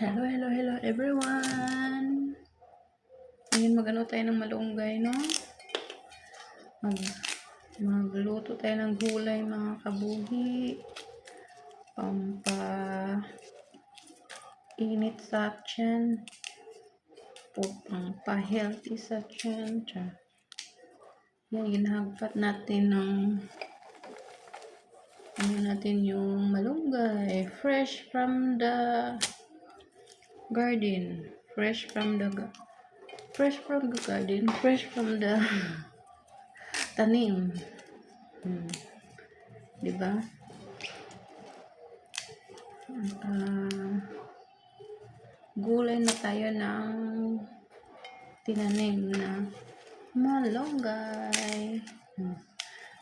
Hello, hello, hello everyone! Ngayon mag-ano tayo ng malunggay, no? Magluto tayo ng gulay, mga kabuhi. Pampa-init sa tiyan. Pampa-healthy sa tiyan. Yan, ginahagpat natin ng yung malunggay. Fresh from the garden. Fresh from the garden. Fresh from the tanim. Diba? Gulay na tayo ng tinanim na malunggay.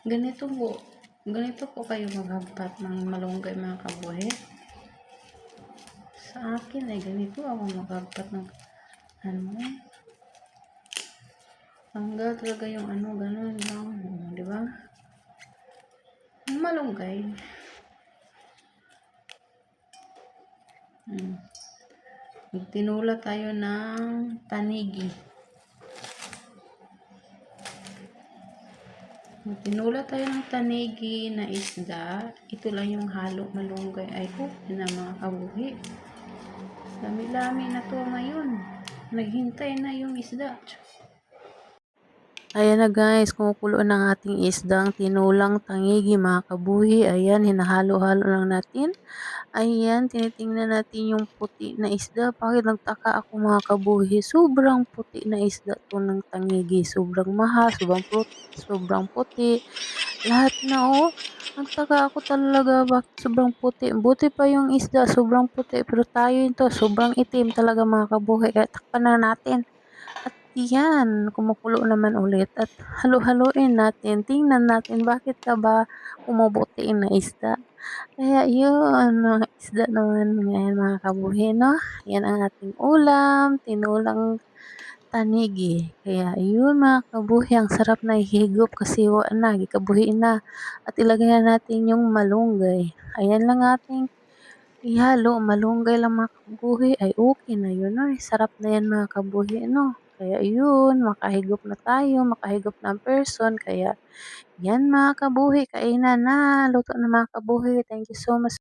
Ganito po kayo maghagpat ng malunggay, mga kabuhi. Sa akin ay ganito ako maghagpat ng hanggang talaga yung ganun lang. Diba? Malunggay. Tinula tayo ng tanigi. Tinula tayo ng tanigi na isda. Ito lang yung halo malunggay. Ay po, na mga kabuhi. Lami-lami na to ngayon. Naghintay na yung isda. Ayan na guys, kumukulo ng ating isdang tinulang tangigi, mga kabuhi. Ayan, hinahalo-halo lang natin. Ayan, tinitingnan natin yung puti na isda. Bakit nagtaka ako, mga kabuhi? Sobrang puti na isda to ng tangigi. Sobrang mahal, sobrang puti. Lahat na nagtaka ako talaga bakit sobrang puti. Buti pa yung isda, sobrang puti. Pero tayo ito, sobrang itim talaga, mga kabuhi. Kaya takpan na natin. At yan, kumukulo naman ulit at halo-haluin natin. Tingnan natin bakit ka ba kumubuti na isda. Kaya yun, mga isda naman ngayon, mga kabuhi, no? Yan ang ating ulam, tinulang tanigi. Kaya yun, mga kabuhi, ang sarap na ihigop kasi na, gikabuhi na. At ilagay na natin yung malunggay. Ayan lang ating ihalo, malunggay lang, mga kabuhi, ay okay na yun. Ay, sarap na yan, mga kabuhi, no? Kaya yun, makahigop na tayo, makahigop ng person. Kaya yan, mga kabuhi, kainan na. Luto na, mga kabuhi. Thank you so much.